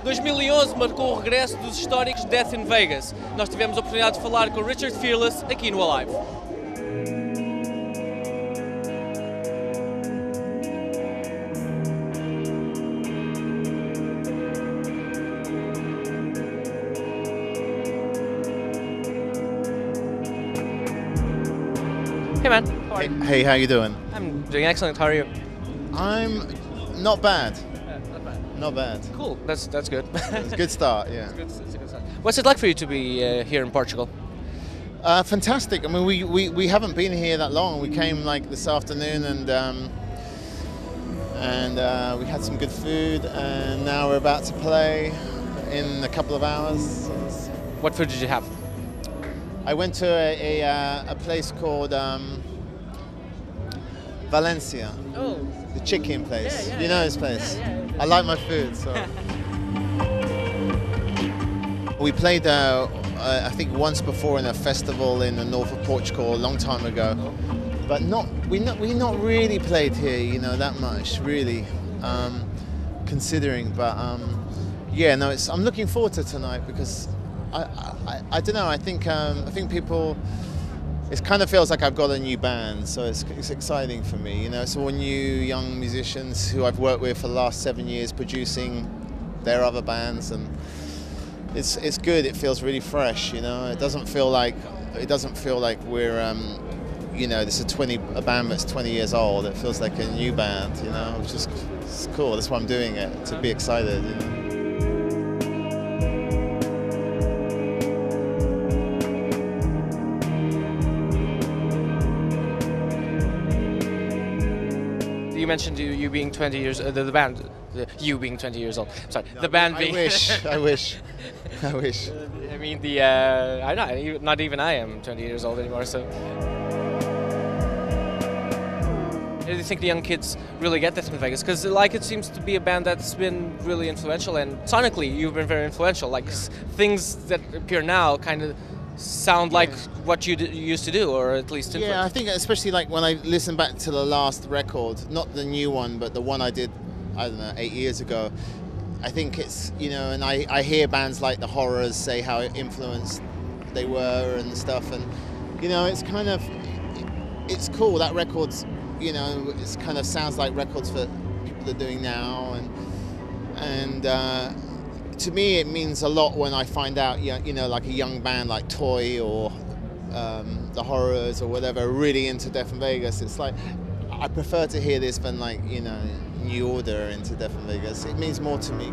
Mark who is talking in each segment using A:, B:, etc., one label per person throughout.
A: 2011 marcou o regresso dos históricos Death in Vegas. Nós tivemos a oportunidade de falar com Richard Fearless aqui no Alive. Hey man, how are you?
B: Hey, how you doing?
A: I'm doing excellent, how are you?
B: I'm not bad.
A: Not bad.
B: Not bad.
A: Cool, that's good.
B: It's a good start, yeah.
A: It's a good start. What's it like for you to be here in Portugal?
B: Fantastic. I mean, we haven't been here that long. We came like this afternoon and we had some good food, and now we're about to play in a couple of hours.
A: What food did you have?
B: I went to a place called Valencia.
A: Oh.
B: The chicken place.
A: Yeah,
B: you know this place?
A: Yeah.
B: I like my food, so. We played, I think, once before in a festival in the north of Portugal a long time ago, but we not really played here, you know, that much, really, considering. But yeah, no, I'm looking forward to tonight because I don't know. I think people. It kind of feels like I've got a new band, so it's exciting for me. You know, it's all new young musicians who I've worked with for the last 7 years, producing their other bands, and it's good. It feels really fresh. You know, it doesn't feel like we're you know, this is a band that's 20 years old. It feels like a new band. You know, it's cool. That's why I'm doing it, to be excited. You know?
A: You mentioned you being 20 years, the band, you being 20 years old. Sorry,
B: No,
A: the band being.
B: I wish.
A: I mean, I'm not even I am 20 years old anymore. So, do you think the young kids really get that in Vegas? Because like it seems to be a band that's been really influential, and sonically you've been very influential. Like things that appear now kind of sound like what you used to do, or at least influence.
B: Yeah, I think especially like when I listen back to the last record, not the new one, but the one I did, I don't know, 8 years ago. I think it's, you know, and I hear bands like the Horrors say how influenced they were and stuff, and you know, it's kind of, it's cool. That record's, you know, it kind of sounds like records that people are doing now, and to me, it means a lot when I find out, you know, like a young band like Toy or the Horrors or whatever, really into Death in Vegas. It's like, I prefer to hear this than like, you know, New Order into Death in Vegas. It means more to me.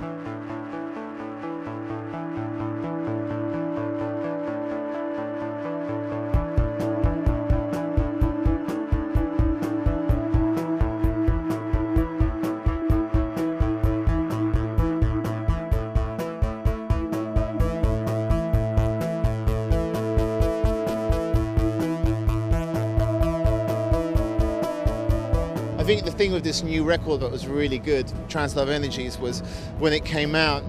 B: I think the thing with this new record that was really good, Trans Love Energies, was when it came out,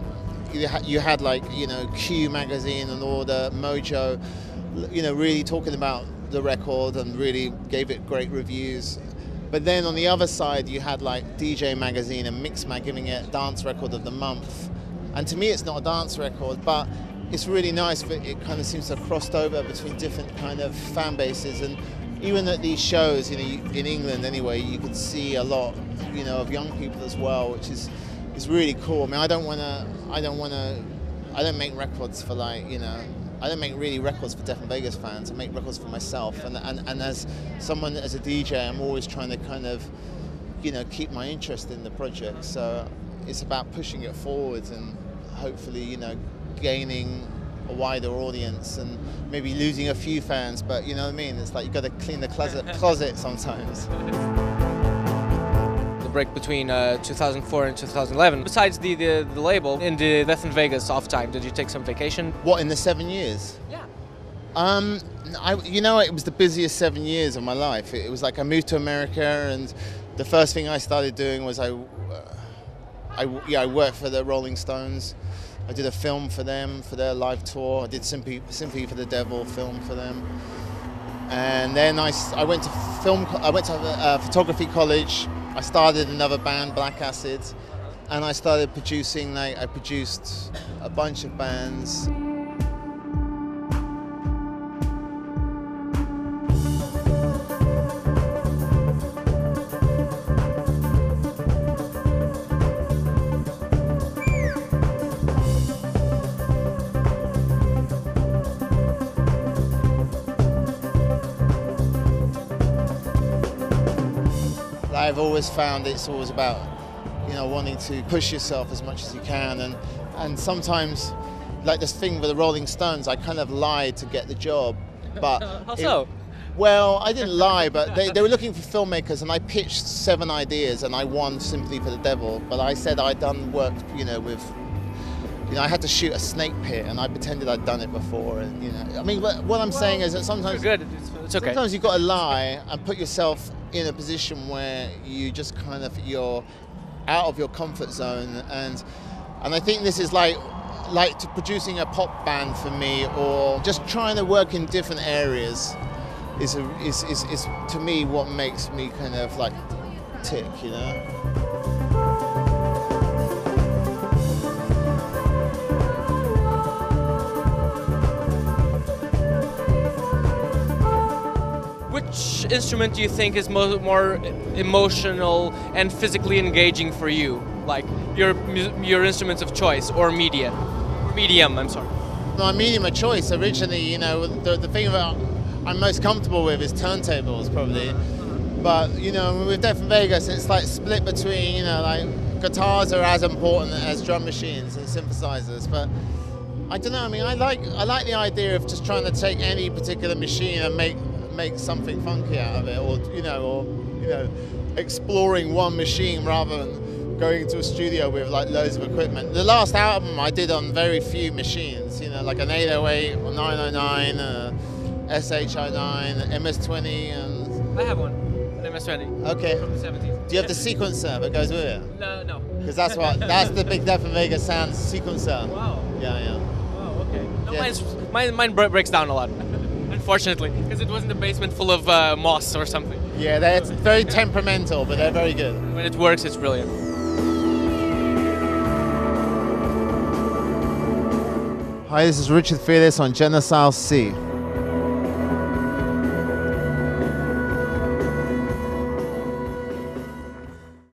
B: you had like, you know, Q magazine and Order, Mojo, you know, really talking about the record and really gave it great reviews. But then on the other side, you had like DJ Magazine and Mix Mag giving it Dance Record of the Month. And to me, it's not a dance record, but it's really nice that it kind of seems to have crossed over between different kind of fan bases. And even at these shows, you know, in England anyway, you could see a lot, you know, of young people as well, which is really cool. I mean, I don't make records for like, you know, I don't make really records for Death in Vegas fans. I make records for myself, and as someone, as a DJ, I'm always trying to kind of, you know, keep my interest in the project. So it's about pushing it forward and hopefully, you know, gaining a wider audience and maybe losing a few fans, but you know what I mean? It's like you've got to clean the closet sometimes.
A: The break between 2004 and 2011, besides the label, in the Death in Vegas off time, did you take some vacation?
B: What, in the 7 years?
A: Yeah.
B: You know, it was the busiest 7 years of my life. It was like I moved to America, and the first thing I started doing was I worked for the Rolling Stones. I did a film for them, for their live tour. I did Sympathy for the Devil film for them. And then I went to photography college. I started another band, Black Acid. and I started producing. I produced a bunch of bands. I've always found it's always about, wanting to push yourself as much as you can, and sometimes, like this thing with the Rolling Stones, I kind of lied to get the job, but
A: how so?
B: Well, I didn't lie, but they were looking for filmmakers, and I pitched 7 ideas, and I won simply for the devil. But I said I'd done work, I had to shoot a snake pit, and I pretended I'd done it before, and I mean, what I'm saying is that sometimes
A: good. It's okay.
B: Sometimes you've got to lie and put yourself in a position where you just you're out of your comfort zone, and I think this is like to producing a pop band for me, or just trying to work in different areas is to me what makes me kind of like tick,
A: Which instrument do you think is more emotional and physically engaging for you? Like your instruments of choice or medium, I'm sorry.
B: My medium of choice originally, the thing that I'm most comfortable with is turntables probably. But, with Death in Vegas, it's like split between, guitars are as important as drum machines and synthesizers. But I don't know, I mean, I like the idea of just trying to take any particular machine and make something funky out of it, or exploring one machine rather than going into a studio with like loads of equipment. The last album I did on very few machines, like an 808 or 909, SH09, MS20, and
A: I have one, an MS20.
B: Okay.
A: From the 70s.
B: Do you have the sequencer that goes with it?
A: No.
B: Because that's the big Death in Vegas sound sequencer.
A: Wow.
B: Yeah.
A: Wow. Okay. No,
B: Yeah.
A: mine breaks down a lot. Unfortunately, because it was in the basement full of moss or something.
B: Yeah, they're very temperamental, but they're very good.
A: When it works, it's brilliant.
B: Hi, this is Richard Fearless on Genocide C.